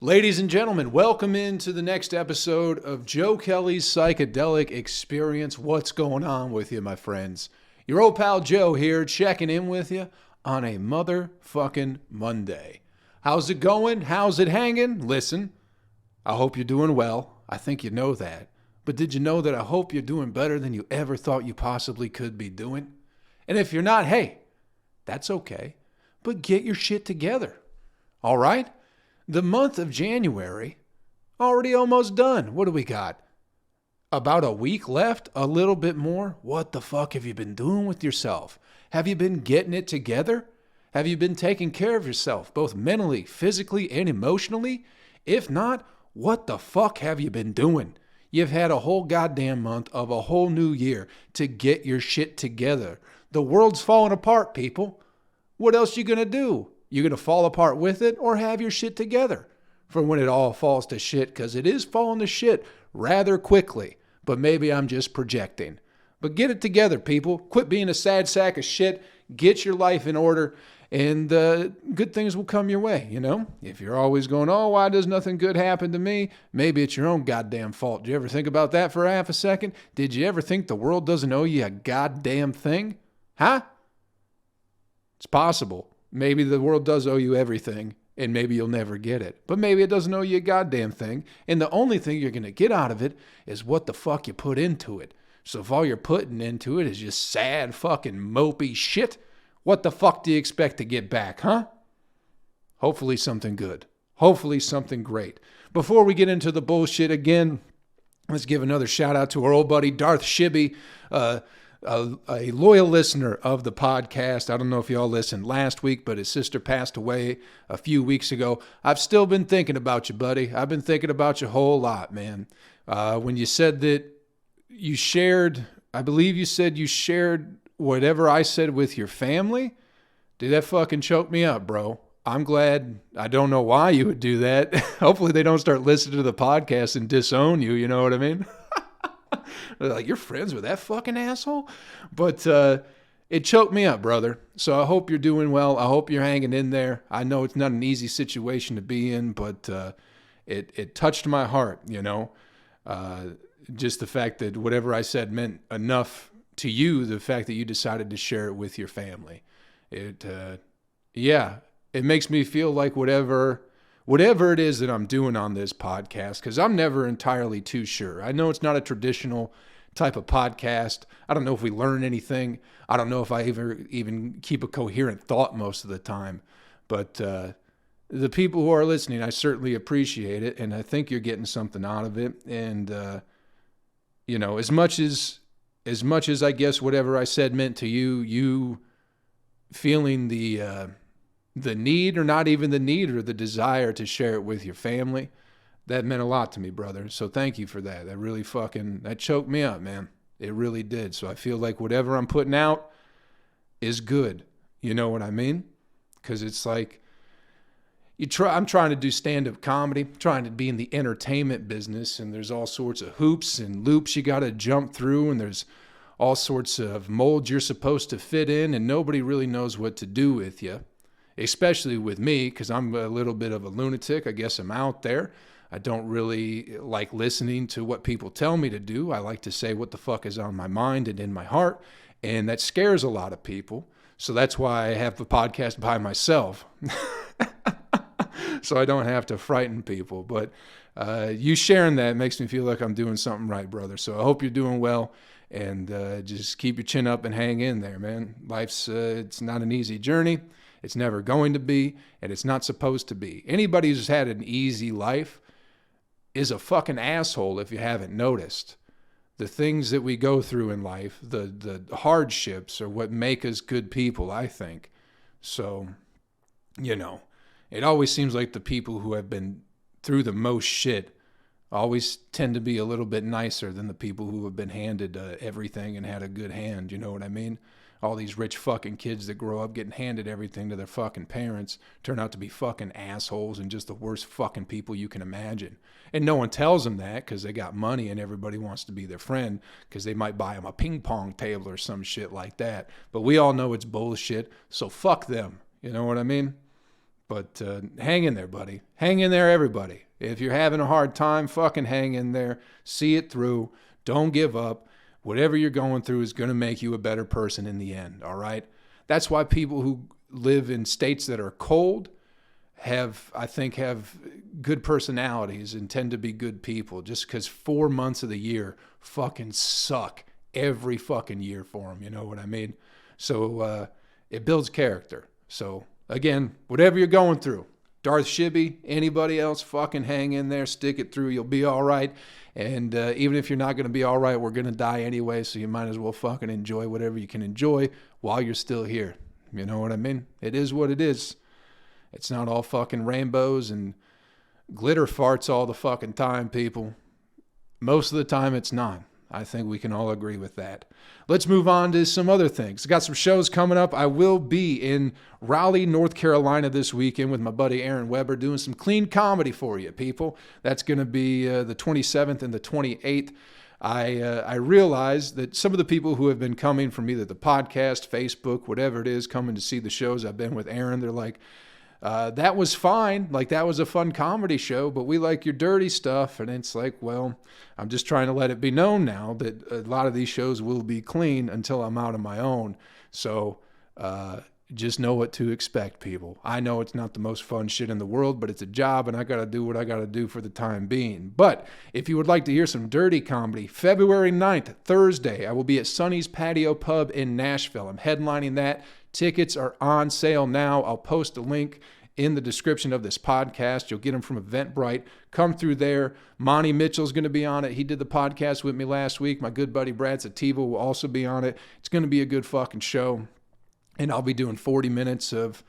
Ladies and gentlemen, welcome into the next episode of Joe Kelley's Psychedelic Experience. What's going on with you, my friends? Your old pal Joe here, checking in with you on a motherfucking Monday. How's it going? How's it hanging? Listen, I hope you're doing well. I think you know that. But did you know that I hope you're doing better than you ever thought you possibly could be doing? And if you're not, hey, that's okay. But get your shit together. All right? The month of January, already almost done. What do we got? About a week left? A little bit more? What the fuck have you been doing with yourself? Have you been getting it together? Have you been taking care of yourself, both mentally, physically, and emotionally? If not, what the fuck have you been doing? You've had a whole goddamn month of a whole new year to get your shit together. The world's falling apart, people. What else you gonna do? You gonna fall apart with it or have your shit together for when it all falls to shit? Because it is falling to shit rather quickly, but maybe I'm just projecting. But get it together, people. Quit being a sad sack of shit. Get your life in order and good things will come your way, you know? If you're always going, oh, why does nothing good happen to me? Maybe it's your own goddamn fault. Did you ever think about that for half a second? Did you ever think the world doesn't owe you a goddamn thing? Huh? It's possible. Maybe the world does owe you everything, and maybe you'll never get it. But maybe it doesn't owe you a goddamn thing, and the only thing you're going to get out of it is what the fuck you put into it. So if all you're putting into it is just sad fucking mopey shit, what the fuck do you expect to get back, huh? Hopefully something good. Hopefully something great. Before we get into the bullshit again, let's give another shout out to our old buddy Darth Shibby, a loyal listener of the podcast. I don't know if y'all listened last week, but his sister passed away a few weeks ago. I've still been thinking about you, buddy. I've been thinking about you a whole lot, man. When you said that you shared, I believe you said you shared whatever I said with your family, dude, that fucking choked me up, bro. I'm glad. I don't know why you would do that. Hopefully they don't start listening to the podcast and disown you, you know what I mean? They're like, you're friends with that fucking asshole? But it choked me up, brother. So I hope you're doing well. I hope you're hanging in there. I know it's not an easy situation to be in, but it touched my heart, you know. Just the fact that whatever I said meant enough to you, the fact that you decided to share it with your family. It makes me feel like whatever it is that I'm doing on this podcast, because I'm never entirely too sure. I know it's not a traditional type of podcast. I don't know if we learn anything. I don't know if I even keep a coherent thought most of the time. But the people who are listening, I certainly appreciate it, and I think you're getting something out of it. And, as much as I guess whatever I said meant to you, you feeling the need, or not even the need, or the desire to share it with your family, that meant a lot to me, brother. So thank you for that. That choked me up, man. It really did. So I feel like whatever I'm putting out is good. You know what I mean? Because it's like, I'm trying to do stand-up comedy, trying to be in the entertainment business, and there's all sorts of hoops and loops you got to jump through, and there's all sorts of molds you're supposed to fit in, and nobody really knows what to do with you. Especially with me, because I'm a little bit of a lunatic. I guess I'm out there. I don't really like listening to what people tell me to do. I like to say what the fuck is on my mind and in my heart, and that scares a lot of people. So that's why I have the podcast by myself. So I don't have to frighten people. But you sharing that makes me feel like I'm doing something right, brother. So I hope you're doing well, and just keep your chin up and hang in there, man. Life's it's not an easy journey. It's never going to be, and it's not supposed to be. Anybody who's had an easy life is a fucking asshole if you haven't noticed. The things that we go through in life, the hardships, are what make us good people, I think. So, it always seems like the people who have been through the most shit always tend to be a little bit nicer than the people who have been handed everything and had a good hand, you know what I mean? All these rich fucking kids that grow up getting handed everything to their fucking parents turn out to be fucking assholes and just the worst fucking people you can imagine. And no one tells them that because they got money and everybody wants to be their friend because they might buy them a ping pong table or some shit like that. But we all know it's bullshit, so fuck them. You know what I mean? But hang in there, buddy. Hang in there, everybody. If you're having a hard time, fucking hang in there. See it through. Don't give up. Whatever you're going through is going to make you a better person in the end, all right? That's why people who live in states that are cold have good personalities and tend to be good people, just because 4 months of the year fucking suck every fucking year for them. You know what I mean? So it builds character. So again, whatever you're going through, Darth Shibby, anybody else, fucking hang in there, stick it through. You'll be all right. And even if you're not going to be all right, we're going to die anyway. So you might as well fucking enjoy whatever you can enjoy while you're still here. You know what I mean? It is what it is. It's not all fucking rainbows and glitter farts all the fucking time, people. Most of the time it's not. I think we can all agree with that. Let's move on to some other things. Got some shows coming up. I will be in Raleigh, North Carolina this weekend with my buddy Aaron Weber doing some clean comedy for you, people. That's going to be the 27th and the 28th. I realize that some of the people who have been coming from either the podcast, Facebook, whatever it is, coming to see the shows I've been with Aaron, they're like, that was fine. Like, that was a fun comedy show, but we like your dirty stuff. And it's like, well, I'm just trying to let it be known now that a lot of these shows will be clean until I'm out on my own. So just know what to expect, people. I know it's not the most fun shit in the world, but it's a job, and I got to do what I got to do for the time being. But if you would like to hear some dirty comedy, February 9th, Thursday, I will be at Sonny's Patio Pub in Nashville. I'm headlining that. Tickets are on sale now. I'll post a link in the description of this podcast. You'll get them from Eventbrite. Come through there. Monty Mitchell's going to be on it. He did the podcast with me last week. My good buddy Brad Sativa will also be on it. It's going to be a good fucking show. And I'll be doing 40 minutes of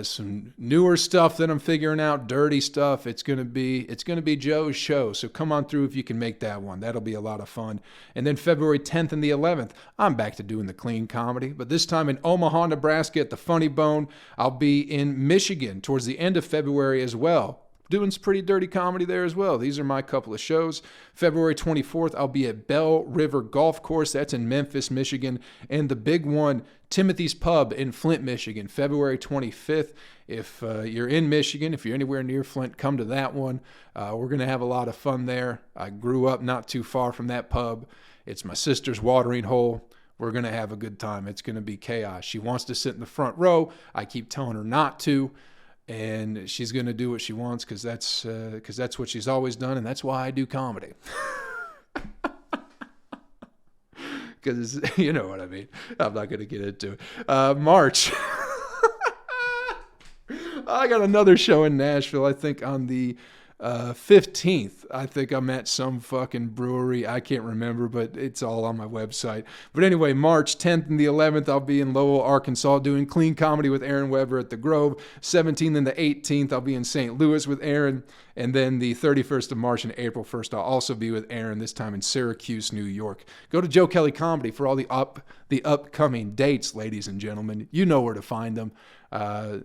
some newer stuff that I'm figuring out, dirty stuff. It's gonna be Joe's show. So come on through if you can make that one. That'll be a lot of fun. And then February 10th and the 11th, I'm back to doing the clean comedy, but this time in Omaha, Nebraska at the Funny Bone. I'll be in Michigan towards the end of February as well, doing some pretty dirty comedy there as well. These are my couple of shows. February 24th, I'll be at Bell River Golf Course. That's in Memphis, Michigan. And the big one, Timothy's Pub in Flint, Michigan, February 25th. If you're in Michigan, if you're anywhere near Flint, come to that one. We're going to have a lot of fun there. I grew up not too far from that pub. It's my sister's watering hole. We're going to have a good time. It's going to be chaos. She wants to sit in the front row. I keep telling her not to. And she's going to do what she wants because that's what she's always done, and that's why I do comedy. Because you know what I mean. I'm not going to get into it. March. I got another show in Nashville, I think on the 15th. I think I'm at some fucking brewery. I can't remember, but it's all on my website. But anyway, March 10th and the 11th, I'll be in Lowell, Arkansas doing clean comedy with Aaron Weber at the Grove. 17th and the 18th, I'll be in St. Louis with Aaron. And then the 31st of March and April 1st, I'll also be with Aaron, this time in Syracuse, New York. Go to Joe Kelley Comedy for all the upcoming dates, ladies and gentlemen. You know where to find them.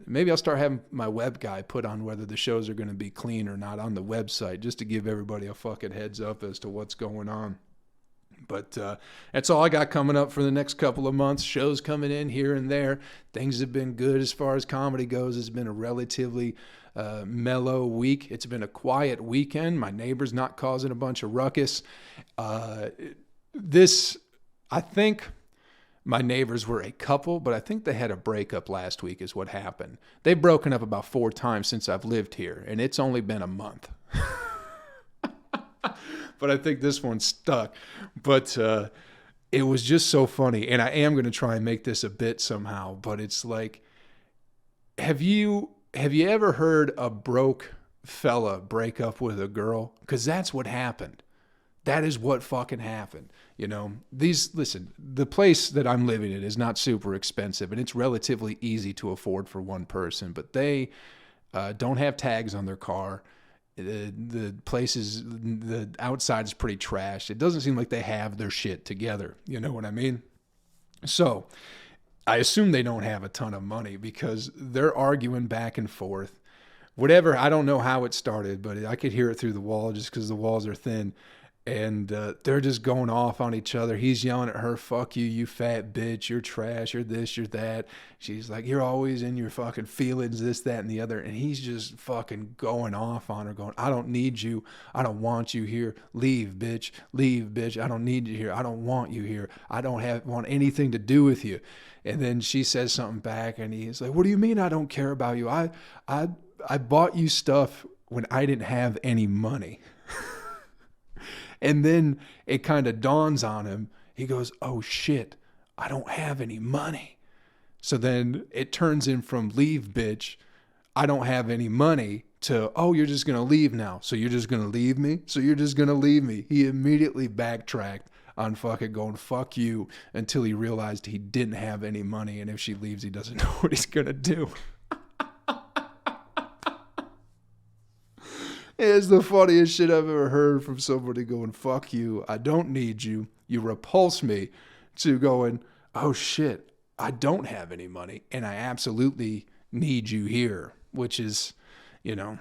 Maybe I'll start having my web guy put on whether the shows are going to be clean or not on the website, just to give everybody a fucking heads up as to what's going on. But that's all I got coming up for the next couple of months. Shows coming in here and there. Things have been good as far as comedy goes. It's been a relatively mellow week. It's been a quiet weekend. My neighbor's not causing a bunch of ruckus. I think my neighbors were a couple, but I think they had a breakup last week is what happened. They've broken up about 4 times since I've lived here, and it's only been a month. But I think this one stuck. But it was just so funny, and I am going to try and make this a bit somehow, but it's like, have you ever heard a broke fella break up with a girl? Because that's what happened. That is what fucking happened. You know, listen, the place that I'm living in is not super expensive, and it's relatively easy to afford for one person, but they don't have tags on their car. The outside is pretty trashed. It doesn't seem like they have their shit together. You know what I mean? So I assume they don't have a ton of money because they're arguing back and forth. Whatever, I don't know how it started, but I could hear it through the wall just because the walls are thin. And they're just going off on each other. He's yelling at her, fuck you, you fat bitch, you're trash, you're this, you're that. She's like, you're always in your fucking feelings, this, that, and the other. And he's just fucking going off on her, going, I don't need you. I don't want you here. Leave, bitch. Leave, bitch. I don't need you here. I don't want you here. I don't want anything to do with you. And then she says something back, and he's like, what do you mean I don't care about you? I bought you stuff when I didn't have any money. And then it kind of dawns on him. He goes, oh shit, I don't have any money. So then it turns in from leave, bitch, I don't have any money, to, oh, you're just going to leave now. So you're just going to leave me? So you're just going to leave me. He immediately backtracked on fucking going, fuck you, until he realized he didn't have any money. And if she leaves, he doesn't know what he's going to do. It's the funniest shit I've ever heard from somebody going, fuck you, I don't need you, you repulse me, to going, oh shit, I don't have any money and I absolutely need you here, which is, you know,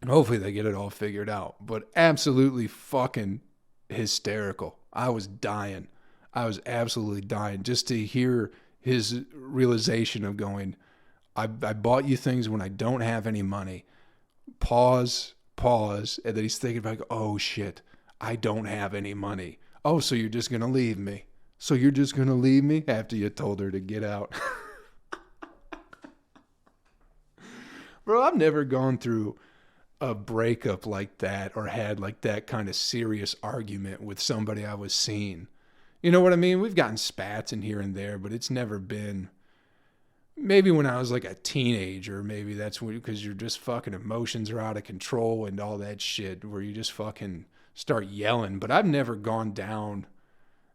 hopefully they get it all figured out, but absolutely fucking hysterical. I was dying. I was absolutely dying just to hear his realization of going, I bought you things when I don't have any money. Pause, and then he's thinking about, oh shit, I don't have any money. Oh, so you're just going to leave me? So you're just going to leave me after you told her to get out? Bro, I've never gone through a breakup like that or had like that kind of serious argument with somebody I was seeing. You know what I mean? We've gotten spats in here and there, but it's never been... Maybe when I was like a teenager, maybe that's because you're just fucking emotions are out of control and all that shit where you just fucking start yelling. But I've never gone down,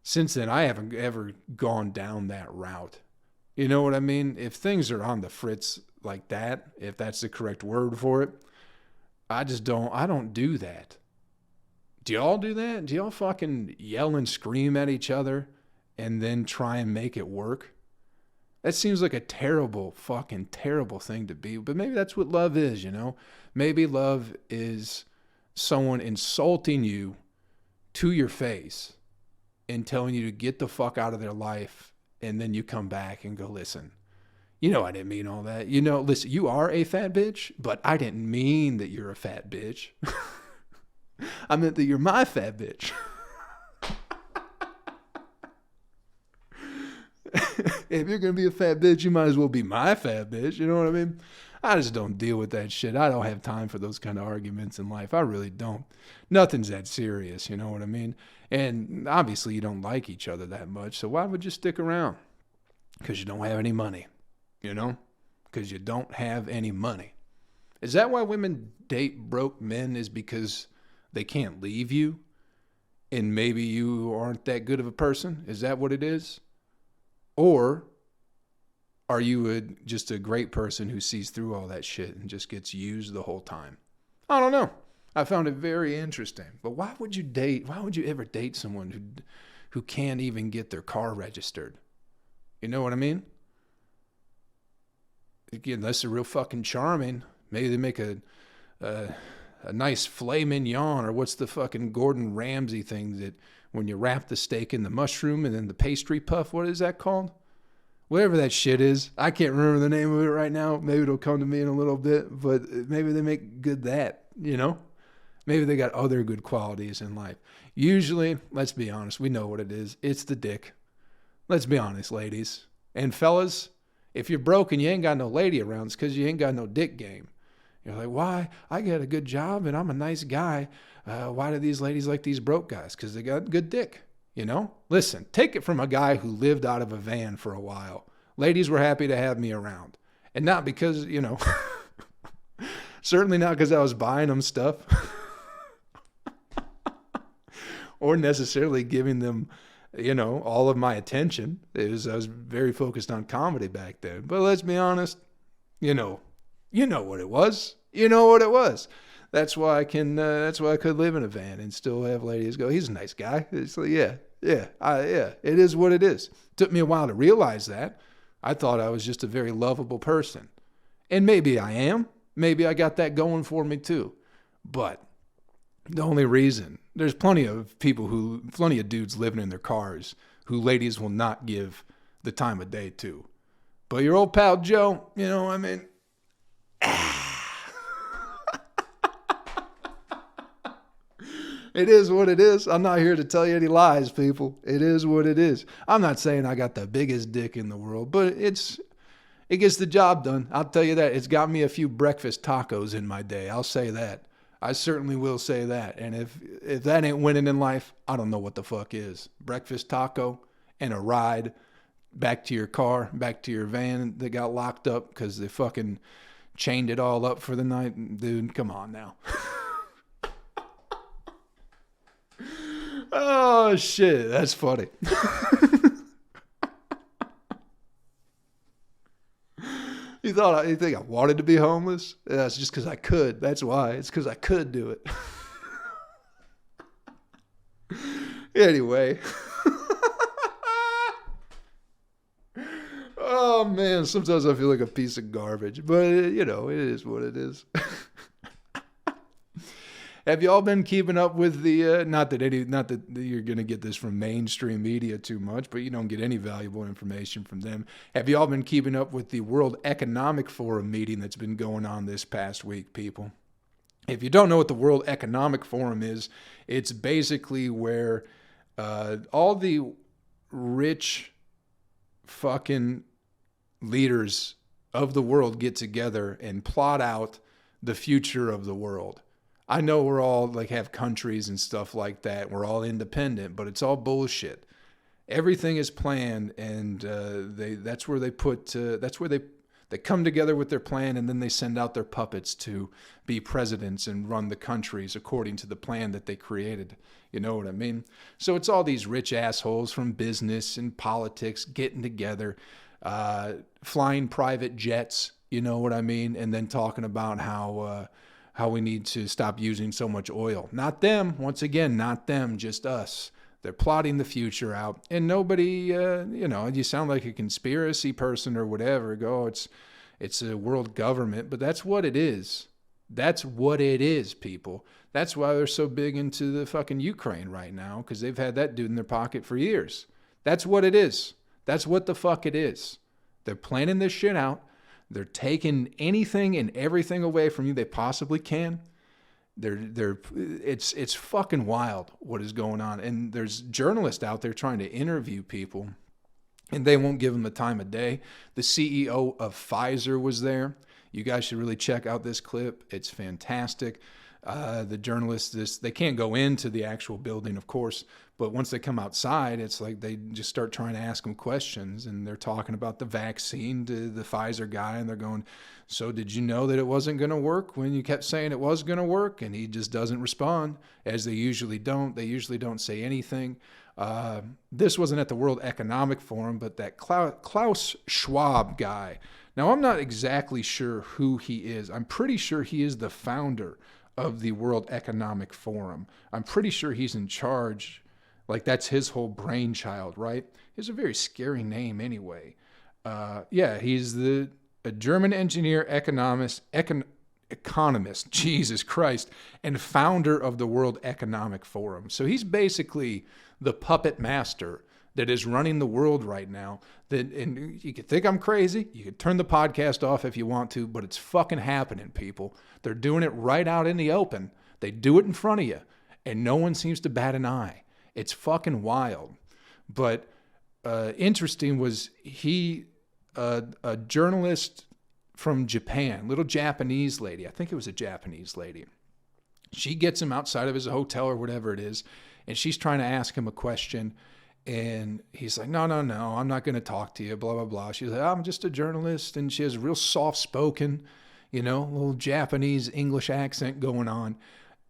since then, I haven't ever gone down that route. You know what I mean? If things are on the fritz like that, if that's the correct word for it, I don't do that. Do y'all do that? Do y'all fucking yell and scream at each other and then try and make it work? That seems like a terrible, fucking terrible thing to be. But maybe that's what love is, you know? Maybe love is someone insulting you to your face and telling you to get the fuck out of their life. And then you come back and go, listen, you know I didn't mean all that. You know, listen, you are a fat bitch, but I didn't mean that you're a fat bitch. I meant that you're my fat bitch. If you're going to be a fat bitch, you might as well be my fat bitch. You know what I mean? I just don't deal with that shit. I don't have time for those kind of arguments in life. I really don't. Nothing's that serious. You know what I mean? And obviously you don't like each other that much. So why would you stick around? Because you don't have any money. You know? Because you don't have any money. Is that why women date broke men? Is because they can't leave you? And maybe you aren't that good of a person? Is that what it is? Or are you just a great person who sees through all that shit and just gets used the whole time? I don't know. I found it very interesting. But why would you ever date someone who can't even get their car registered? You know what I mean? Again, unless they're real fucking charming. Maybe they make a nice filet mignon, or what's the fucking Gordon Ramsay thing that when you wrap the steak in the mushroom and then the pastry puff, what is that called? Whatever that shit is. I can't remember the name of it right now. Maybe it'll come to me in a little bit, but maybe they make good that, you know? Maybe they got other good qualities in life. Usually, let's be honest, we know what it is. It's the dick. Let's be honest, ladies. And fellas, if you're broke and you ain't got no lady around, it's because you ain't got no dick game. You're like, why? I got a good job and I'm a nice guy. Why do these ladies like these broke guys? Because they got good dick, you know? Listen, take it from a guy who lived out of a van for a while. Ladies were happy to have me around. And not because, you know, certainly not because I was buying them stuff. Or necessarily giving them, you know, all of my attention. I was very focused on comedy back then. But let's be honest, you know what it was. You know what it was. That's why I could live in a van and still have ladies go, he's a nice guy. It's like, yeah, it is what it is. Took me a while to realize that. I thought I was just a very lovable person. And maybe I am. Maybe I got that going for me too. But The only reason, there's plenty of dudes living in their cars who ladies will not give the time of day to. But your old pal Joe, you know, I mean, it is what it is. I'm not here to tell you any lies, people. It is what it is. I'm not saying I got the biggest dick in the world, but it gets the job done. I'll tell you that. It's got me a few breakfast tacos in my day. I'll say that. I certainly will say that. And if that ain't winning in life, I don't know what the fuck is. Breakfast taco and a ride back to your car, back to your van that got locked up because they fucking chained it all up for the night. Dude, come on now. Oh, shit. That's funny. You think I wanted to be homeless? Yeah, it's just because I could. That's why. It's because I could do it. Anyway. Oh, man. Sometimes I feel like a piece of garbage. But, you know, it is what it is. Have y'all been keeping up with the, not that you're going to get this from mainstream media too much, but you don't get any valuable information from them. Have y'all been keeping up with the World Economic Forum meeting that's been going on this past week, people? If you don't know what the World Economic Forum is, it's basically where all the rich fucking leaders of the world get together and plot out the future of the world. I know we're all like have countries and stuff like that. We're all independent, but it's all bullshit. Everything is planned, and that's where they come together with their plan, and then they send out their puppets to be presidents and run the countries according to the plan that they created. You know what I mean? So it's all these rich assholes from business and politics getting together, flying private jets. You know what I mean? And then talking about how we need to stop using so much oil. Not them. Once again, not them, just us. They're plotting the future out. And nobody, you sound like a conspiracy person or whatever. It's a world government, but that's what it is. That's what it is, people. That's why they're so big into the fucking Ukraine right now, because they've had that dude in their pocket for years. That's what it is. That's what the fuck it is. They're planning this shit out. They're taking anything and everything away from you they possibly can. It's fucking wild what is going on. And there's journalists out there trying to interview people, and they won't give them the time of day. The CEO of Pfizer was there. You guys should really check out this clip. It's fantastic. The journalists, they can't go into the actual building, of course, but once they come outside, it's like they just start trying to ask them questions, and they're talking about the vaccine to the Pfizer guy, and they're going, so did you know that it wasn't going to work when you kept saying it was going to work? And he just doesn't respond, as they usually don't. They usually don't say anything. This wasn't at the World Economic Forum, but that Klaus Schwab guy. Now, I'm not exactly sure who he is. I'm pretty sure he is the founder of the World Economic Forum. I'm pretty sure he's in charge. Like, that's his whole brainchild, right? It's a very scary name anyway. He's a German engineer, economist, Jesus Christ, and founder of the World Economic Forum. So he's basically the puppet master that is running the world right now. And you could think I'm crazy. You could turn the podcast off if you want to, but it's fucking happening, people. They're doing it right out in the open. They do it in front of you, and no one seems to bat an eye. It's fucking wild. But interesting was a journalist from Japan, little Japanese lady. I think it was a Japanese lady. She gets him outside of his hotel or whatever it is, and she's trying to ask him a question. And he's like, no, I'm not going to talk to you, blah, blah, blah. She's like, I'm just a journalist. And she has a real soft-spoken, little Japanese English accent going on.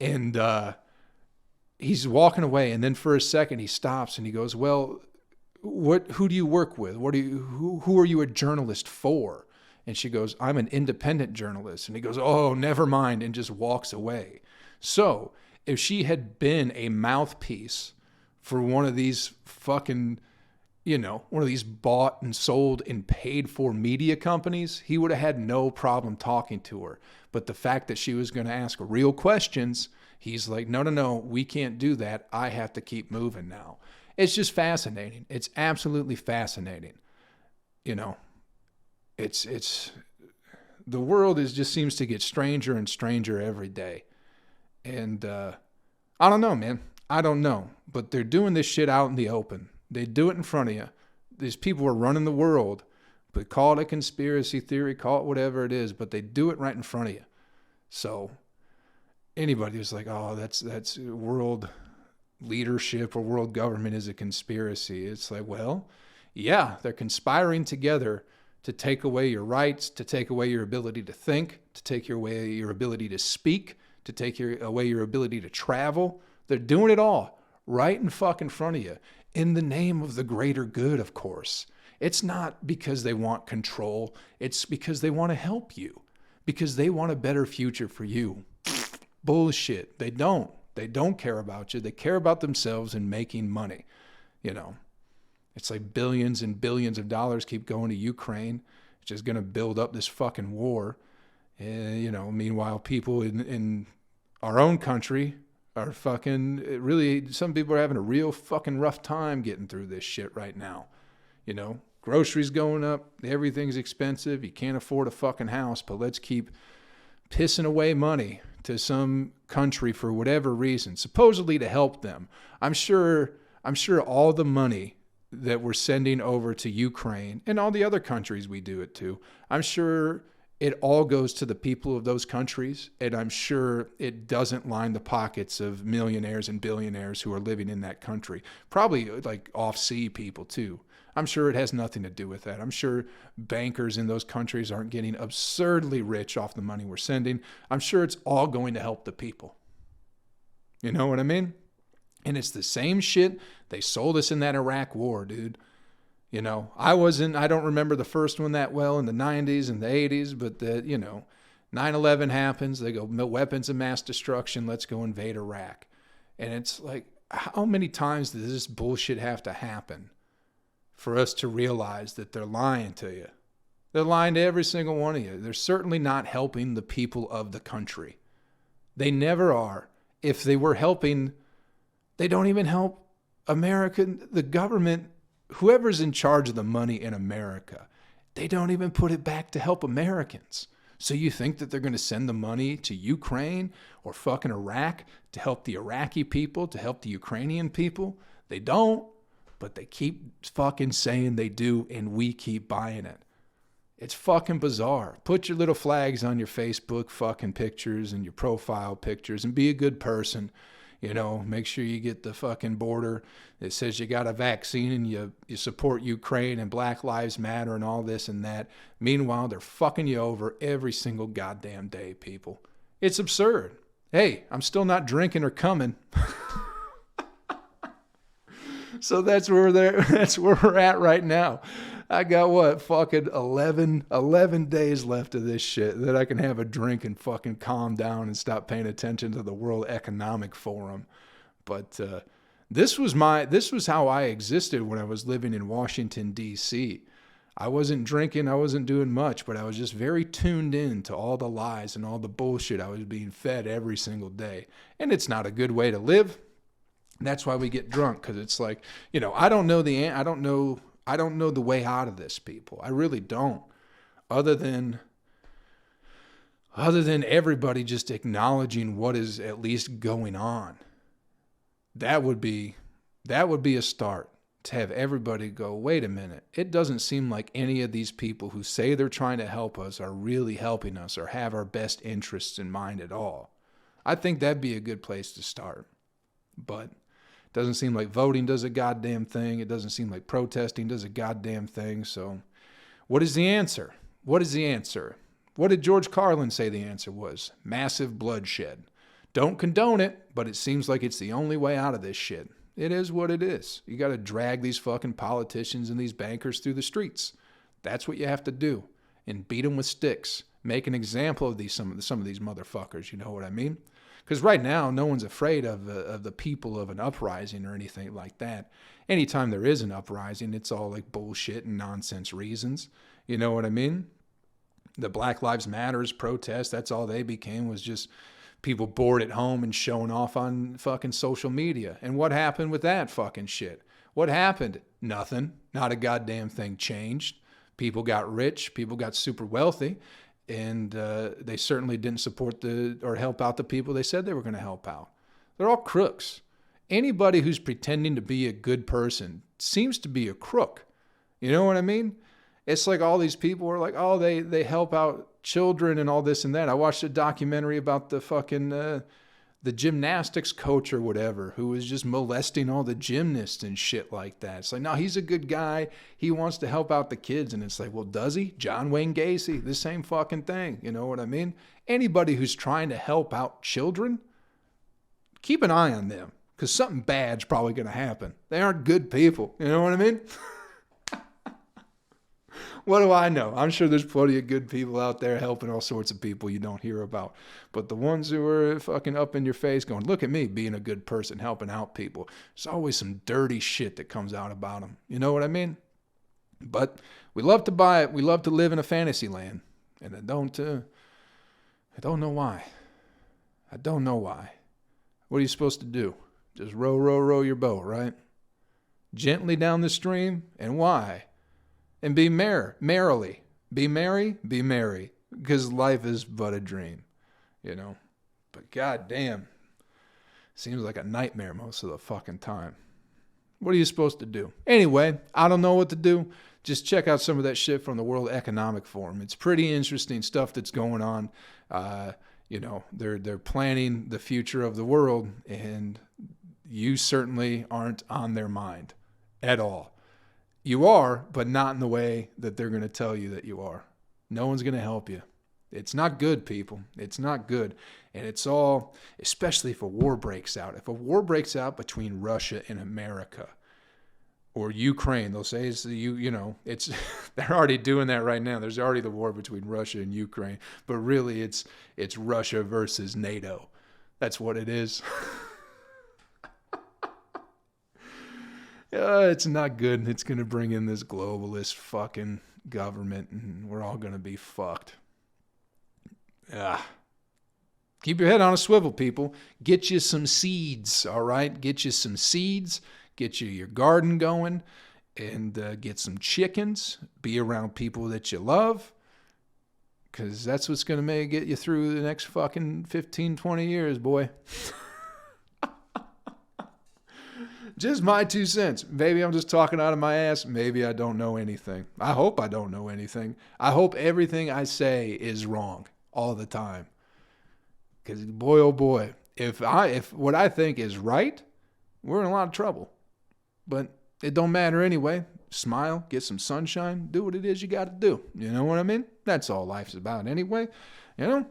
And he's walking away. And then for a second, he stops and he goes, well, who do you work with? Who are you a journalist for? And she goes, I'm an independent journalist. And he goes, oh, never mind, and just walks away. So if she had been a mouthpiece for one of these fucking, one of these bought and sold and paid for media companies, he would have had no problem talking to her. But the fact that she was going to ask real questions, He's like, no, we can't do that. I have to keep moving now. It's just fascinating. It's absolutely fascinating. You know, it's the world just seems to get stranger and stranger every day. And I don't know, man. I don't know. But they're doing this shit out in the open. They do it in front of you. These people are running the world. But call it a conspiracy theory, call it whatever it is, but they do it right in front of you. So anybody who's like, oh, that's world leadership or world government is a conspiracy. It's like, well, yeah, they're conspiring together to take away your rights, to take away your ability to think, to take away your ability to speak, to take away your ability to travel. They're doing it all right in fucking front of you in the name of the greater good, of course. It's not because they want control. It's because they want to help you, because they want a better future for you. Bullshit. They don't. They don't care about you. They care about themselves and making money. You know, it's like billions and billions of dollars keep going to Ukraine, which is going to build up this fucking war. And, you know, meanwhile, people in our own country are fucking really, some people are having a real fucking rough time getting through this shit right now. You know, groceries going up, everything's expensive. You can't afford a fucking house, but let's keep pissing away money to some country for whatever reason, supposedly to help them. I'm sure all the money that we're sending over to Ukraine and all the other countries we do it to, I'm sure it all goes to the people of those countries, and I'm sure it doesn't line the pockets of millionaires and billionaires who are living in that country. Probably like off-sea people too. I'm sure it has nothing to do with that. I'm sure bankers in those countries aren't getting absurdly rich off the money we're sending. I'm sure it's all going to help the people. You know what I mean? And it's the same shit they sold us in that Iraq war, dude. You know, I don't remember the first one that well in the 90s and the 80s, but 9/11 happens. They go, weapons of mass destruction. Let's go invade Iraq. And it's like, how many times does this bullshit have to happen for us to realize that they're lying to you? They're lying to every single one of you. They're certainly not helping the people of the country. They never are. If they were helping, they don't even help America, the government, whoever's in charge of the money in America. They don't even put it back to help Americans. So you think that they're going to send the money to Ukraine or fucking Iraq to help the Iraqi people, to help the Ukrainian people? They don't. But they keep fucking saying they do, and we keep buying it. It's fucking bizarre. Put your little flags on your Facebook fucking pictures and your profile pictures and be a good person. You know, make sure you get the fucking border that says you got a vaccine and you support Ukraine and Black Lives Matter and all this and that. Meanwhile, they're fucking you over every single goddamn day, people. It's absurd. Hey, I'm still not drinking or coming. So that's where we're at right now. I got fucking 11 days left of this shit that I can have a drink and fucking calm down and stop paying attention to the World Economic Forum. But this was how I existed when I was living in Washington, D.C. I wasn't drinking, I wasn't doing much, but I was just very tuned in to all the lies and all the bullshit I was being fed every single day. And it's not a good way to live. That's why we get drunk, because it's like, you know, I don't know the way out of this, people. I really don't. Other than everybody just acknowledging what is at least going on. That would be a start, to have everybody go, wait a minute. It doesn't seem like any of these people who say they're trying to help us are really helping us or have our best interests in mind at all. I think that'd be a good place to start. But it doesn't seem like voting does a goddamn thing. It doesn't seem like protesting does a goddamn thing. So what is the answer? What is the answer? What did George Carlin say the answer was? Massive bloodshed. Don't condone it, but it seems like it's the only way out of this shit. It is what it is. You got to drag these fucking politicians and these bankers through the streets. That's what you have to do. And beat them with sticks. Make an example of some of these motherfuckers. You know what I mean? Because right now, no one's afraid of the people of an uprising or anything like that. Anytime there is an uprising, it's all like bullshit and nonsense reasons. You know what I mean? The Black Lives Matters protest, that's all they became, was just people bored at home and showing off on fucking social media. And what happened with that fucking shit? What happened? Nothing. Not a goddamn thing changed. People got rich. People got super wealthy. And they certainly didn't support or help out the people they said they were going to help out. They're all crooks. Anybody who's pretending to be a good person seems to be a crook. You know what I mean? It's like all these people are like, oh, they help out children and all this and that. I watched a documentary about the fucking the gymnastics coach or whatever who was just molesting all the gymnasts and shit like that. It's like, no, he's a good guy. He wants to help out the kids. And it's like, well, does he? John Wayne Gacy, the same fucking thing. You know what I mean? Anybody who's trying to help out children, keep an eye on them, because something bad's probably going to happen. They aren't good people. You know what I mean? What do I know? I'm sure there's plenty of good people out there helping all sorts of people you don't hear about. But the ones who are fucking up in your face going, look at me being a good person, helping out people. There's always some dirty shit that comes out about them. You know what I mean? But we love to buy it. We love to live in a fantasy land. And I don't know why. I don't know why. What are you supposed to do? Just row your boat, right? Gently down the stream. And why? And be merrily. Be merry. Because life is but a dream, you know. But goddamn, seems like a nightmare most of the fucking time. What are you supposed to do? Anyway, I don't know what to do. Just check out some of that shit from the World Economic Forum. It's pretty interesting stuff that's going on. You know, they're planning the future of the world, and you certainly aren't on their mind at all. You are, but not in the way that they're going to tell you that you are. No one's going to help you. It's not good, people. It's not good. And it's all, especially if a war breaks out. If a war breaks out between Russia and America or Ukraine, they'll say it's it's they're already doing that right now. There's already the war between Russia and Ukraine, but really it's Russia versus NATO. That's what it is. It's not good. It's going to bring in this globalist fucking government, and we're all going to be fucked. Keep your head on a swivel, people. Get you some seeds, all right? Get you some seeds. Get you your garden going, and get some chickens. Be around people that you love, because that's what's going to get you through the next fucking 15, 20 years, boy. Just my 2 cents. Maybe I'm just talking out of my ass. Maybe I don't know anything. I hope I don't know anything. I hope everything I say is wrong all the time. Because boy, oh boy, if what I think is right, we're in a lot of trouble. But it don't matter anyway. Smile, get some sunshine, do what it is you got to do. You know what I mean? That's all life's about anyway. You know?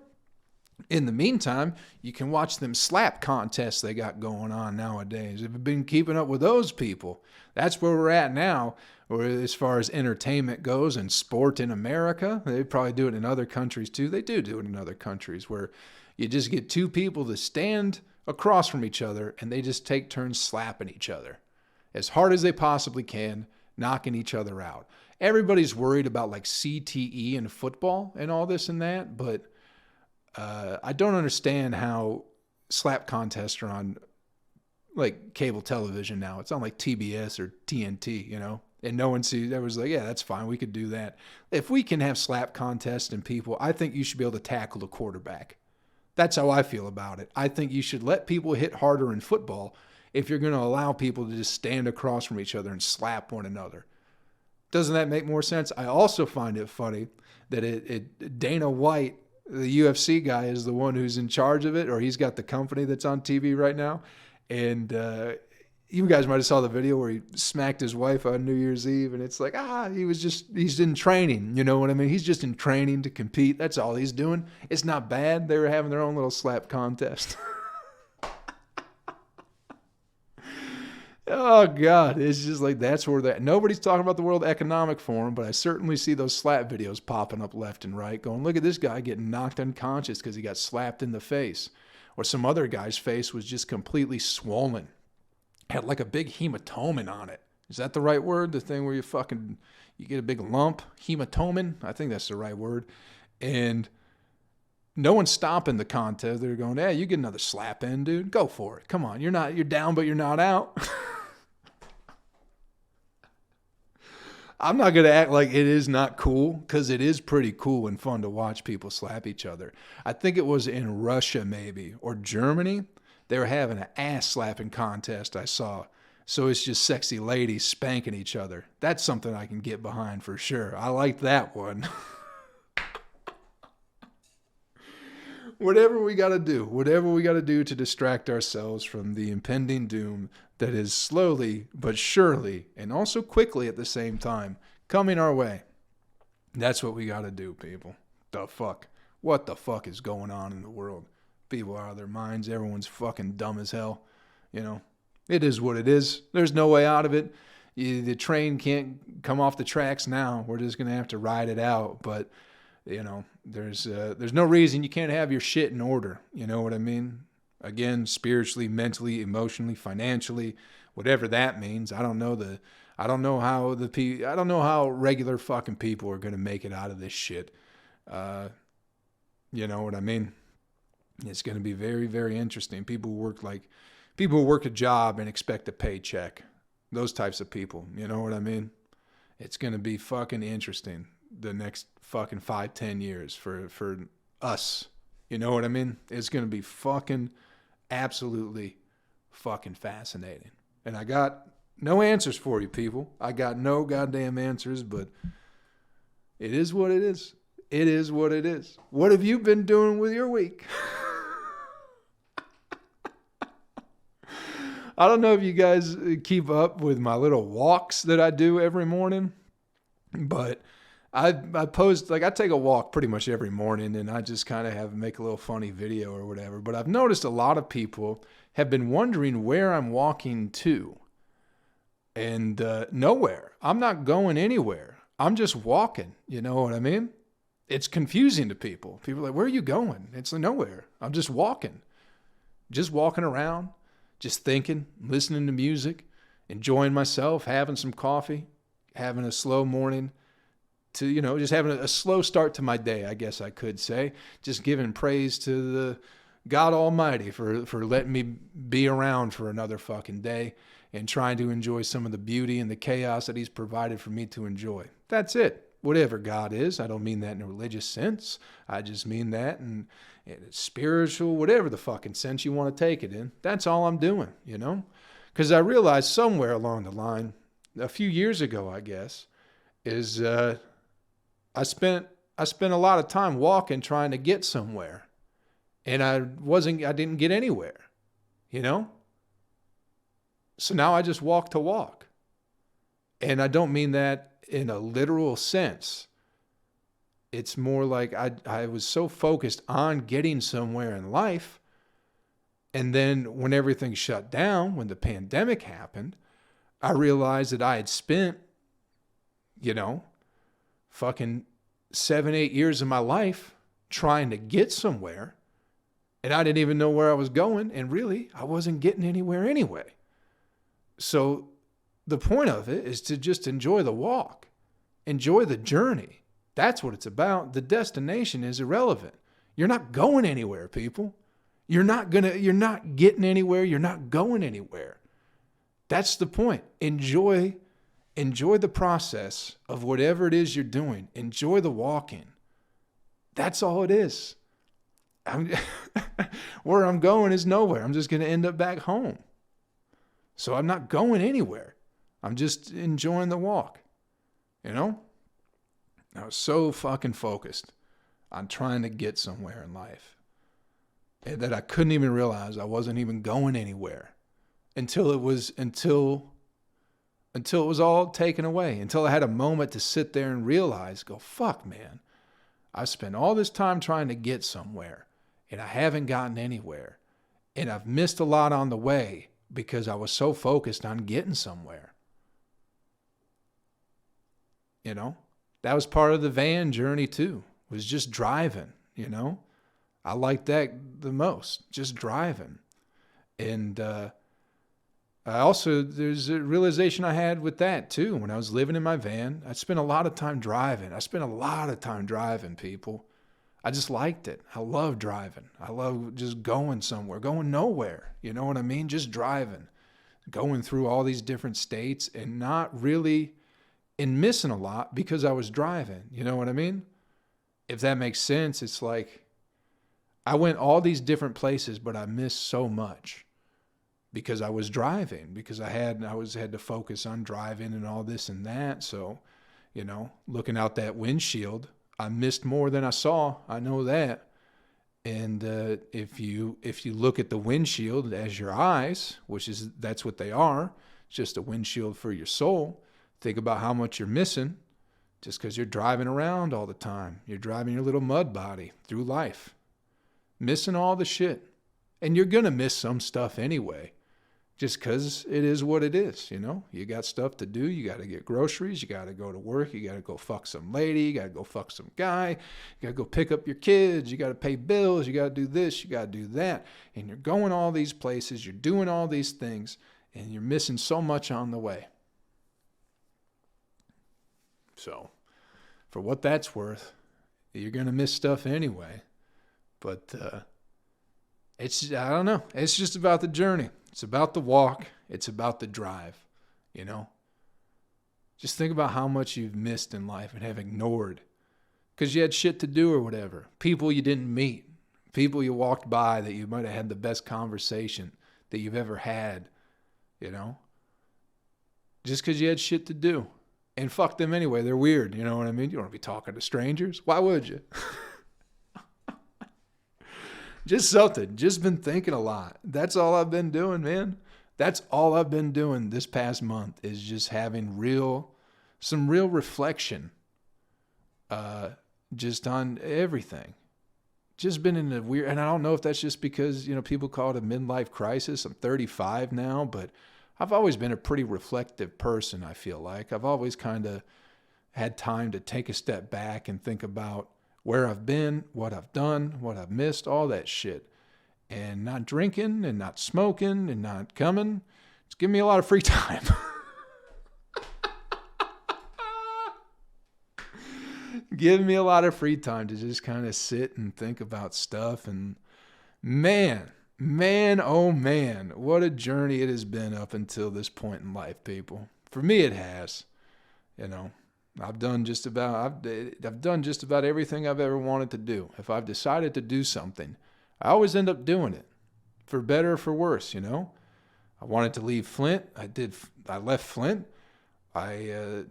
In the meantime, you can watch them slap contests they got going on nowadays. If you've been keeping up with those people, that's where we're at now, or as far as entertainment goes and sport in America. They probably do it in other countries too. They do it in other countries where you just get 2 people to stand across from each other and they just take turns slapping each other as hard as they possibly can, knocking each other out. Everybody's worried about like CTE and football and all this and that, but I don't understand how slap contests are on like cable television now. It's on like TBS or TNT, you know, and no one sees. Everyone's like, yeah, that's fine. We could do that. If we can have slap contests and people, I think you should be able to tackle the quarterback. That's how I feel about it. I think you should let people hit harder in football if you're going to allow people to just stand across from each other and slap one another. Doesn't that make more sense? I also find it funny that Dana White, the UFC guy, is the one who's in charge of it, or he's got the company that's on TV right now. And you guys might have saw the video where he smacked his wife on New Year's Eve, and it's like, he's in training. You know what I mean? He's just in training to compete. That's all he's doing. It's not bad. They were having their own little slap contest. Oh, God. It's just like that's where that. Nobody's talking about the World Economic Forum, but I certainly see those slap videos popping up left and right going, look at this guy getting knocked unconscious because he got slapped in the face. Or some other guy's face was just completely swollen. Had like a big hematomen on it. Is that the right word? The thing where you get a big lump? Hematomen? I think that's the right word. And No one's stopping the contest. They're going, hey, you get another slap in, dude. Go for it. Come on. You're down, but you're not out. I'm not going to act like it is not cool, because it is pretty cool and fun to watch people slap each other. I think it was in Russia maybe, or Germany. They were having an ass slapping contest I saw. So it's just sexy ladies spanking each other. That's something I can get behind for sure. I like that one. Whatever we got to do to distract ourselves from the impending doom that is slowly but surely, and also quickly at the same time, coming our way. That's what we got to do, people. The fuck? What the fuck is going on in the world? People are out of their minds. Everyone's fucking dumb as hell. You know, it is what it is. There's no way out of it. The train can't come off the tracks now. We're just going to have to ride it out. But you know, there's no reason you can't have your shit in order. You know what I mean? Again, spiritually, mentally, emotionally, financially, whatever that means. I don't know how regular fucking people are going to make it out of this shit. You know what I mean? It's going to be very, very interesting. People who work a job and expect a paycheck. Those types of people. You know what I mean? It's going to be fucking interesting the next fucking 5-10 years for us. You know what I mean? It's going to be fucking absolutely fucking fascinating. And I got no answers for you, people. I got no goddamn answers, but it is what it is. It is what it is. What have you been doing with your week? I don't know if you guys keep up with my little walks that I do every morning, but I post, like, I take a walk pretty much every morning, and I just kind of make a little funny video or whatever. But I've noticed a lot of people have been wondering where I'm walking to. And nowhere. I'm not going anywhere. I'm just walking. You know what I mean? It's confusing to people. People are like, where are you going? It's like, nowhere. I'm just walking. Just walking around, just thinking, listening to music, enjoying myself, having some coffee, having a slow morning. To, you know, just having a slow start to my day, I guess I could say. Just giving praise to the God Almighty for letting me be around for another fucking day and trying to enjoy some of the beauty and the chaos that He's provided for me to enjoy. That's it. Whatever God is. I don't mean that in a religious sense. I just mean that in spiritual, whatever the fucking sense you want to take it in. That's all I'm doing, you know? Because I realized somewhere along the line, a few years ago, I guess, is I spent a lot of time walking trying to get somewhere, and I didn't get anywhere, you know? So now I just walk to walk. And I don't mean that in a literal sense. It's more like I was so focused on getting somewhere in life, and then when everything shut down, when the pandemic happened, I realized that I had spent, you know, fucking 7-8 years of my life trying to get somewhere, and I didn't even know where I was going, and really I wasn't getting anywhere anyway. So the point of it is to just enjoy the walk, enjoy the journey. That's what it's about. The destination is irrelevant. You're not going anywhere, people. You're not getting anywhere. You're not going anywhere. That's the point. Enjoy the process of whatever it is you're doing. Enjoy the walking. That's all it is. Where I'm going is nowhere. I'm just going to end up back home. So I'm not going anywhere. I'm just enjoying the walk. You know? I was so fucking focused on trying to get somewhere in life that I couldn't even realize I wasn't even going anywhere until it was all taken away, until I had a moment to sit there and realize, go, fuck, man, I spent all this time trying to get somewhere and I haven't gotten anywhere. And I've missed a lot on the way because I was so focused on getting somewhere. You know, that was part of the van journey too, was just driving, you know. I liked that the most, just driving. And there's a realization I had with that too. When I was living in my van, I spent a lot of time driving. People. I just liked it. I love driving. I love just going somewhere, going nowhere. You know what I mean? Just driving, going through all these different states and not really and missing a lot because I was driving. You know what I mean? If that makes sense, it's like I went all these different places, but I missed so much because I was driving, because I had to focus on driving and all this and that. So, you know, looking out that windshield, I missed more than I saw. I know that. And if you look at the windshield as your eyes, that's what they are, it's just a windshield for your soul. Think about how much you're missing just because you're driving around all the time. You're driving your little mud body through life, missing all the shit. And you're going to miss some stuff anyway, just because it is what it is, you know? You got stuff to do. You got to get groceries. You got to go to work. You got to go fuck some lady. You got to go fuck some guy. You got to go pick up your kids. You got to pay bills. You got to do this. You got to do that. And you're going all these places. You're doing all these things. And you're missing so much on the way. So, for what that's worth, you're going to miss stuff anyway. But I don't know. It's just about the journey. It's about the walk. It's about the drive, you know? Just think about how much you've missed in life and have ignored because you had shit to do or whatever. People you didn't meet. People you walked by that you might have had the best conversation that you've ever had, you know? Just because you had shit to do. And fuck them anyway. They're weird, you know what I mean? You don't want to be talking to strangers. Why would you? Just something. Just been thinking a lot. That's all I've been doing, man. That's all I've been doing this past month is just having some real reflection just on everything. Just been in a weird, and I don't know if that's just because, you know, people call it a midlife crisis. I'm 35 now, but I've always been a pretty reflective person, I feel like. I've always kind of had time to take a step back and think about where I've been, what I've done, what I've missed, all that shit. And not drinking and not smoking and not coming. It's giving me a lot of free time. Giving me a lot of free time to just kind of sit and think about stuff. And man, oh man, what a journey it has been up until this point in life, people. For me, it has, you know. I've done just about everything I've ever wanted to do. If I've decided to do something, I always end up doing it, for better or for worse, you know. I wanted to leave Flint. I left Flint. I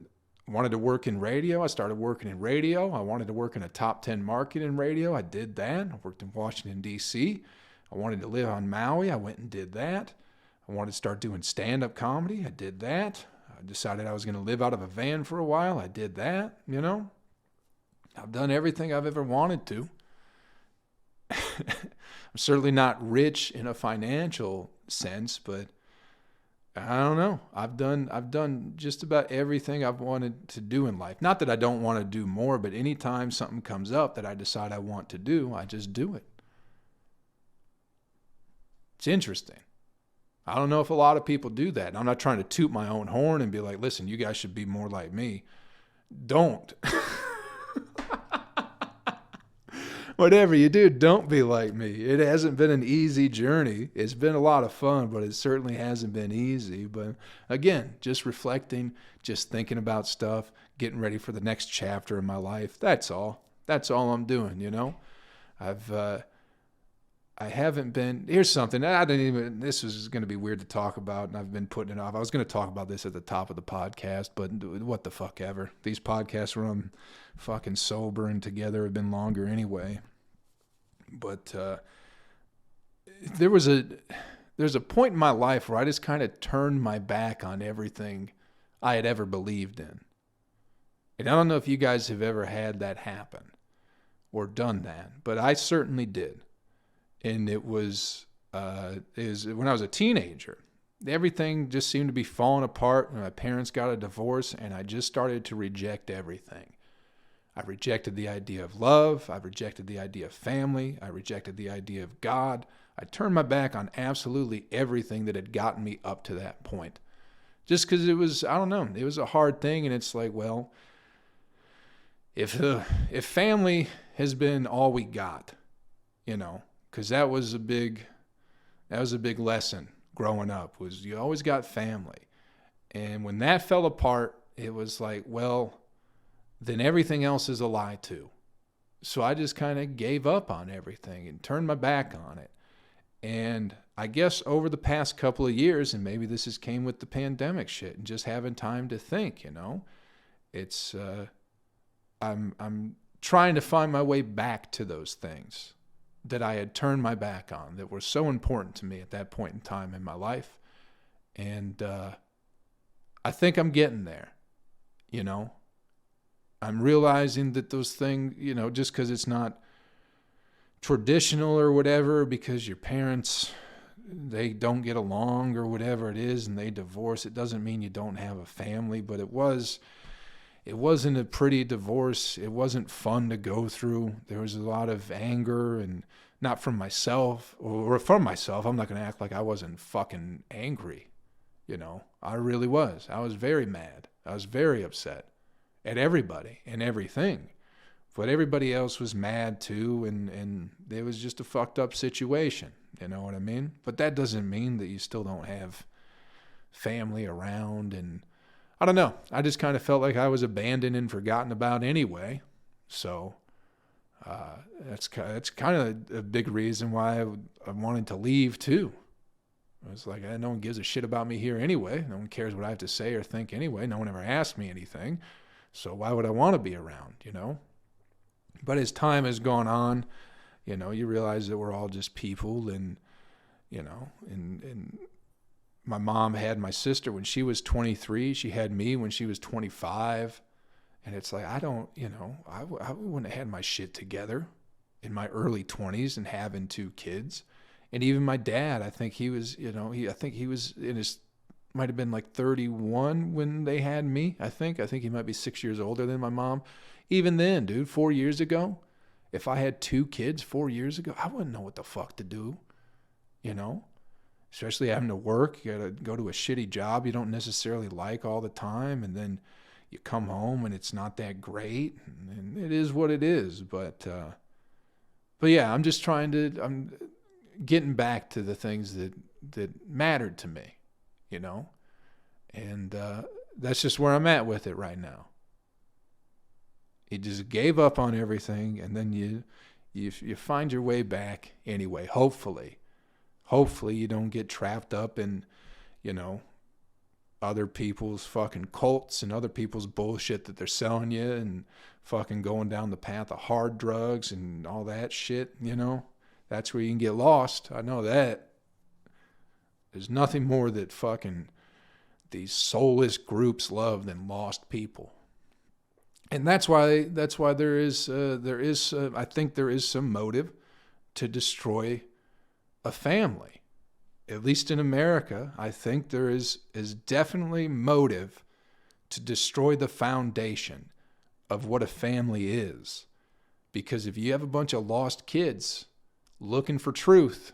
wanted to work in radio. I started working in radio. I wanted to work in a top 10 market in radio. I did that. I worked in Washington, D.C. I wanted to live on Maui. I went and did that. I wanted to start doing stand-up comedy. I did that. I decided I was going to live out of a van for a while. I did that, you know. I've done everything I've ever wanted to. I'm certainly not rich in a financial sense, but I don't know. I've done just about everything I've wanted to do in life. Not that I don't want to do more, but anytime something comes up that I decide I want to do, I just do it. It's interesting. I don't know if a lot of people do that. I'm not trying to toot my own horn and be like, listen, you guys should be more like me. Don't. Whatever you do, don't be like me. It hasn't been an easy journey. It's been a lot of fun, but it certainly hasn't been easy. But again, just reflecting, just thinking about stuff, getting ready for the next chapter in my life. That's all. That's all I'm doing, you know? I haven't been, here's something, this was going to be weird to talk about, and I've been putting it off. I was going to talk about this at the top of the podcast, but what the fuck ever. These podcasts where I'm fucking sober and together have been longer anyway. But there's a point in my life where I just kind of turned my back on everything I had ever believed in. And I don't know if you guys have ever had that happen or done that, but I certainly did. And it was when I was a teenager. Everything just seemed to be falling apart when my parents got a divorce, and I just started to reject everything. I rejected the idea of love. I rejected the idea of family. I rejected the idea of God. I turned my back on absolutely everything that had gotten me up to that point. Just because it was, I don't know, it was a hard thing, and it's like, well, if family has been all we got, you know, because that was a big lesson growing up, was you always got family. And when that fell apart, it was like, well, then everything else is a lie too. So I just kind of gave up on everything and turned my back on it. And I guess over the past couple of years, and maybe this has came with the pandemic shit and just having time to think, you know, it's, I'm trying to find my way back to those things that I had turned my back on, that were so important to me at that point in time in my life. And I think I'm getting there, you know. I'm realizing that those things, you know, just because it's not traditional or whatever, because your parents, they don't get along or whatever it is and they divorce, it doesn't mean you don't have a family. But it wasn't a pretty divorce. It wasn't fun to go through. There was a lot of anger, and not from myself or from myself. I'm not going to act like I wasn't fucking angry. You know, I really was. I was very mad. I was very upset at everybody and everything. But everybody else was mad too, and it was just a fucked up situation. You know what I mean? But that doesn't mean that you still don't have family around. And I don't know. I just kind of felt like I was abandoned and forgotten about anyway. So that's kind of a big reason why I wanted to leave too. It was like, no one gives a shit about me here anyway. No one cares what I have to say or think anyway. No one ever asked me anything. So why would I want to be around, you know? But as time has gone on, you know, you realize that we're all just people. And, you know, and my mom had my sister when she was 23. She had me when she was 25. And it's like, I wouldn't have had my shit together in my early 20s and having 2 kids. And even my dad, I think he was, you know, I think he was in his, might have been like 31 when they had me. I think he might be 6 years older than my mom. Even then, dude, 4 years ago, if I had 2 kids 4 years ago, I wouldn't know what the fuck to do, you know, especially having to work. You got to go to a shitty job you don't necessarily like all the time. And then you come home and it's not that great. And it is what it is. But yeah, I'm getting back to the things that mattered to me, you know, and that's just where I'm at with it right now. You just gave up on everything, and then you find your way back anyway. Hopefully you don't get trapped up in, you know, other people's fucking cults and other people's bullshit that they're selling you, and fucking going down the path of hard drugs and all that shit, you know. That's where you can get lost. I know that. There's nothing more that fucking these soulless groups love than lost people. And that's why there is I think there is some motive to destroy a family. At least in America, I think there is definitely motive to destroy the foundation of what a family is. Because if you have a bunch of lost kids looking for truth,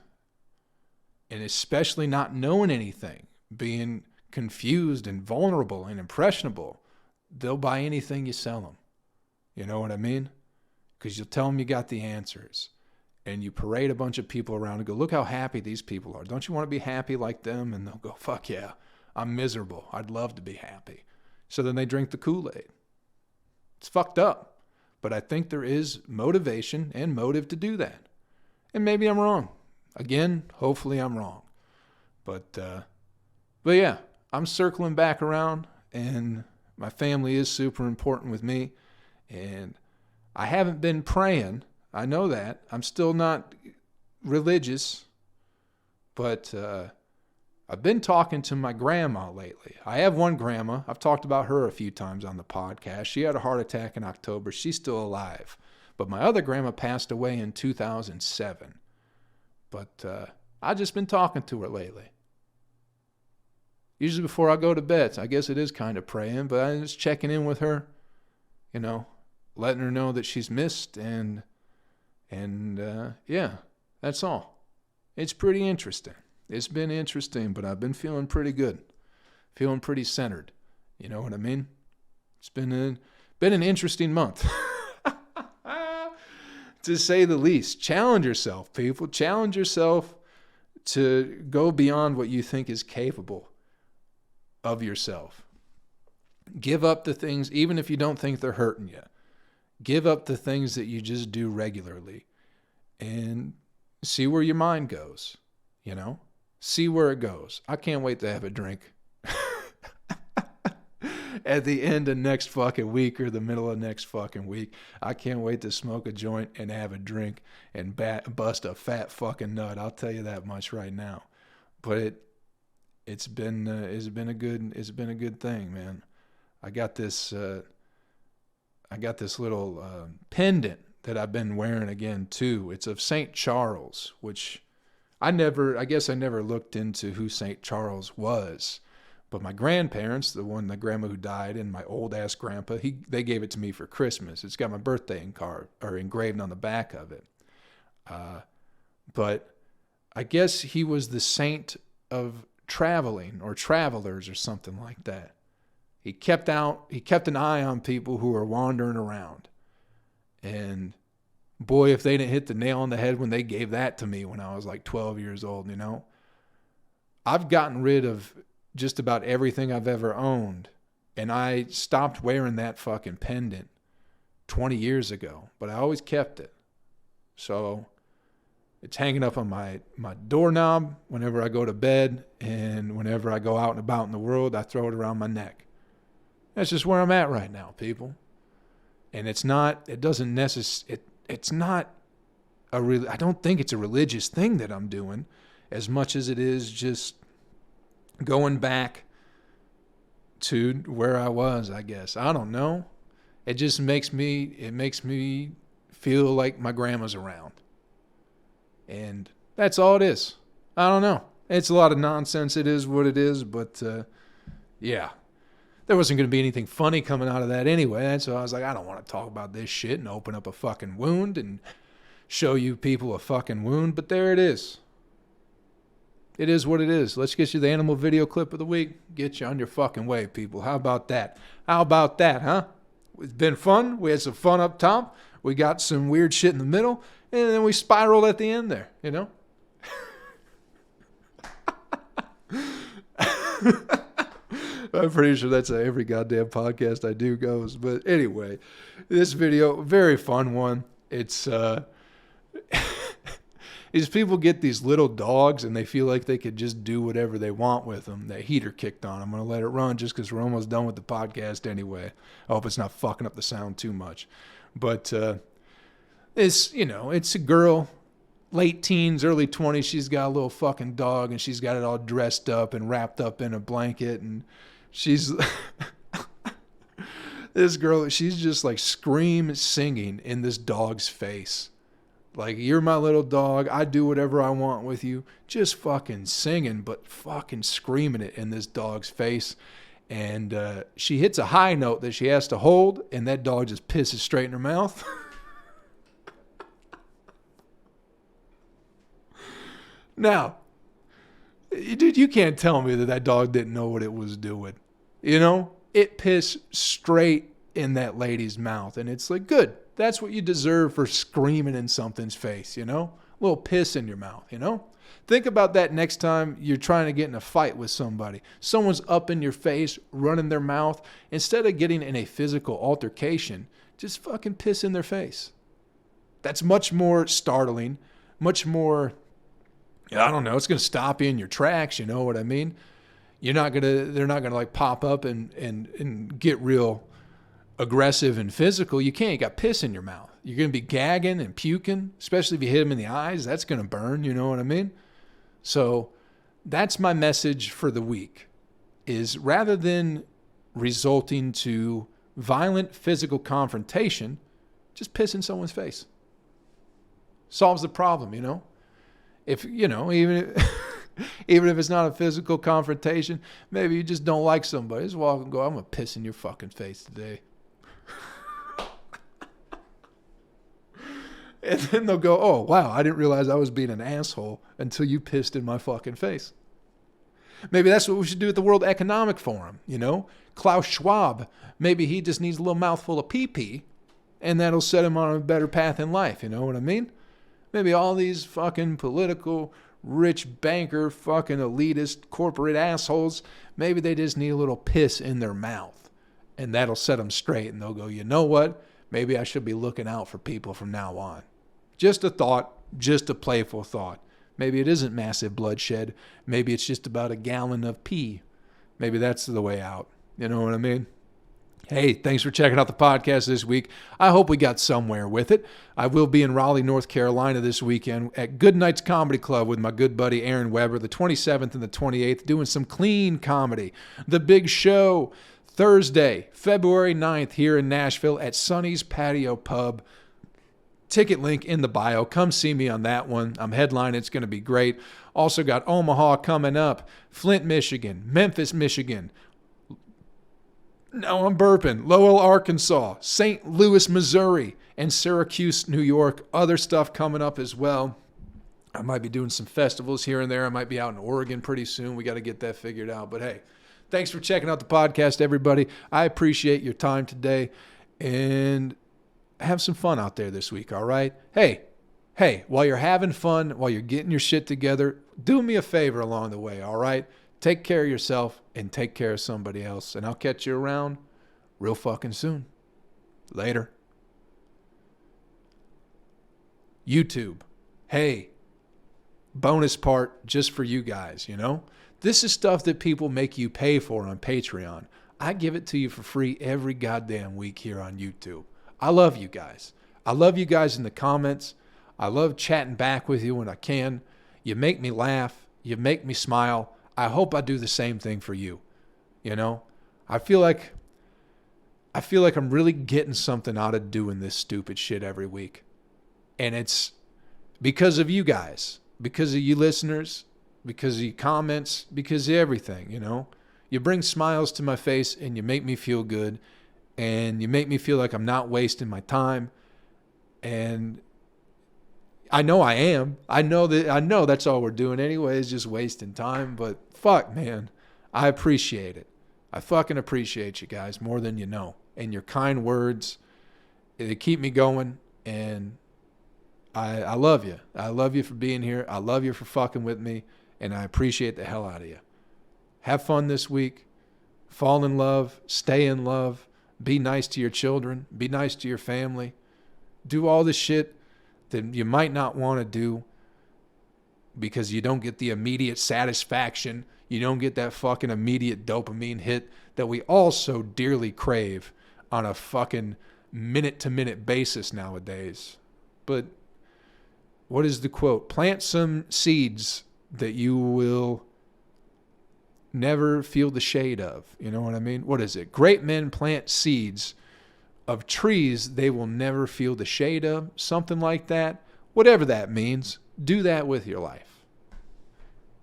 and especially not knowing anything, being confused and vulnerable and impressionable, they'll buy anything you sell them. You know what I mean? Because you'll tell them you got the answers. And you parade a bunch of people around and go, look how happy these people are. Don't you want to be happy like them? And they'll go, fuck yeah, I'm miserable. I'd love to be happy. So then they drink the Kool-Aid. It's fucked up. But I think there is motivation and motive to do that. And maybe I'm wrong. Again, hopefully I'm wrong. But yeah, I'm circling back around, and my family is super important with me. And I haven't been praying. I know that. I'm still not religious. But I've been talking to my grandma lately. I have one grandma. I've talked about her a few times on the podcast. She had a heart attack in October. She's still alive. But my other grandma passed away in 2007. But I've just been talking to her lately. Usually before I go to bed. I guess it is kind of praying, but I'm just checking in with her, you know, letting her know that she's missed, and yeah, that's all. It's pretty interesting. It's been interesting, but I've been feeling pretty good, feeling pretty centered. You know what I mean? It's been an interesting month. to say the least. Challenge yourself, people. Challenge yourself to go beyond what you think is capable of yourself. Give up the things, even if you don't think they're hurting you. Give up the things that you just do regularly and see where your mind goes, you know? See where it goes. I can't wait to have a drink at the end of next fucking week or the middle of next fucking week. I can't wait to smoke a joint and have a drink and bust a fat fucking nut. I'll tell you that much right now. But it's been a good thing, man. I got this little pendant that I've been wearing again too. It's of St. Charles, which I guess I never looked into who St. Charles was. But my grandparents, the grandma who died and my old ass grandpa, they gave it to me for Christmas. It's got my birthday engraved on the back of it. But I guess he was the saint of traveling or travelers or something like that. He kept an eye on people who were wandering around. And boy, if they didn't hit the nail on the head when they gave that to me when I was like 12 years old, you know. I've gotten rid of just about everything I've ever owned. And I stopped wearing that fucking pendant 20 years ago, but I always kept it. So it's hanging up on my doorknob whenever I go to bed, and whenever I go out and about in the world, I throw it around my neck. That's just where I'm at right now, people. And I don't think it's a religious thing that I'm doing as much as it is just going back to where I was, I guess. I don't know. It just makes me feel like my grandma's around. And that's all it is. I don't know. It's a lot of nonsense. It is what it is. But, yeah. There wasn't going to be anything funny coming out of that anyway. And so I was like, I don't want to talk about this shit and open up a fucking wound and show you people a fucking wound. But there it is. It is what it is. Let's get you the animal video clip of the week. Get you on your fucking way, people. How about that? How about that, huh? It's been fun. We had some fun up top. We got some weird shit in the middle. And then we spiraled at the end there, you know? I'm pretty sure that's how every goddamn podcast I do goes. But anyway, this video, very fun one. It's... These people get these little dogs and they feel like they could just do whatever they want with them. That heater kicked on. I'm going to let it run just because we're almost done with the podcast anyway. I hope it's not fucking up the sound too much. But it's a girl, late teens, early 20s. She's got a little fucking dog and she's got it all dressed up and wrapped up in a blanket. And she's... this girl, she's just like singing in this dog's face. Like, you're my little dog. I do whatever I want with you. Just fucking singing, but fucking screaming it in this dog's face. And she hits a high note that she has to hold, and that dog just pisses straight in her mouth. Now, dude, you can't tell me that dog didn't know what it was doing. You know? It pissed straight in that lady's mouth. And it's like, good. That's what you deserve for screaming in something's face, you know? A little piss in your mouth, you know? Think about that next time you're trying to get in a fight with somebody. Someone's up in your face, running their mouth. Instead of getting in a physical altercation, just fucking piss in their face. That's much more startling, much more, I don't know, it's going to stop you in your tracks, you know what I mean? They're not going to like pop up and get real aggressive and physical. You can't. You got piss in your mouth. You're going to be gagging and puking, especially if you hit them in the eyes. That's going to burn, you know what I mean? So that's my message for the week, is rather than resulting to violent physical confrontation, just piss in someone's face. Solves the problem, you know? Even if it's not a physical confrontation, maybe you just don't like somebody. Just walk and go, I'm going to piss in your fucking face today. And then they'll go, oh, wow, I didn't realize I was being an asshole until you pissed in my fucking face. Maybe that's what we should do at the World Economic Forum, you know? Klaus Schwab, maybe he just needs a little mouthful of pee-pee, and that'll set them on a better path in life. You know what I mean? Maybe all these fucking political, rich banker, fucking elitist, corporate assholes, maybe they just need a little piss in their mouth, and that'll set them straight, and they'll go, you know what? Maybe I should be looking out for people from now on. Just a thought, just a playful thought. Maybe it isn't massive bloodshed. Maybe it's just about a gallon of pee. Maybe that's the way out. You know what I mean? Hey, thanks for checking out the podcast this week. I hope we got somewhere with it. I will be in Raleigh, North Carolina this weekend at Good Nights Comedy Club with my good buddy Aaron Weber, the 27th and the 28th, doing some clean comedy. The Big Show, Thursday, February 9th here in Nashville at Sonny's Patio Pub. Ticket link in the bio. Come see me on that one. I'm headlining. It's going to be great. Also got Omaha coming up, Flint, Michigan, Memphis, Michigan. No, I'm burping. Lowell, Arkansas, St. Louis, Missouri, and Syracuse, New York. Other stuff coming up as well. I might be doing some festivals here and there. I might be out in Oregon pretty soon. We got to get that figured out. But hey, thanks for checking out the podcast, everybody. I appreciate your time today. And have some fun out there this week, all right? Hey, while you're having fun, while you're getting your shit together, do me a favor along the way, all right? Take care of yourself and take care of somebody else. And I'll catch you around real fucking soon. Later. YouTube. Hey, bonus part just for you guys, you know? This is stuff that people make you pay for on Patreon. I give it to you for free every goddamn week here on YouTube. I love you guys. I love you guys in the comments. I love chatting back with you when I can. You make me laugh. You make me smile. I hope I do the same thing for you. You know, I feel like I'm really getting something out of doing this stupid shit every week. And it's because of you guys, because of you listeners, because of your comments, because of everything, you know. You bring smiles to my face and you make me feel good. And you make me feel like I'm not wasting my time. And I know I am. I know that's all we're doing anyway, is just wasting time. But fuck, man, I appreciate it. I fucking appreciate you guys more than you know. And your kind words, they keep me going. And I love you. I love you for being here. I love you for fucking with me. And I appreciate the hell out of you. Have fun this week. Fall in love. Stay in love. Be nice to your children. Be nice to your family. Do all the shit that you might not want to do because you don't get the immediate satisfaction. You don't get that fucking immediate dopamine hit that we all so dearly crave on a fucking minute-to-minute basis nowadays. But what is the quote? Plant some seeds that you will never feel the shade of. You know what I mean? What is it? Great men plant seeds of trees they will never feel the shade of. Something like that. Whatever that means. Do that with your life.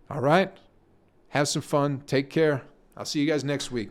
All right? Have some fun. Take care. I'll see you guys next week.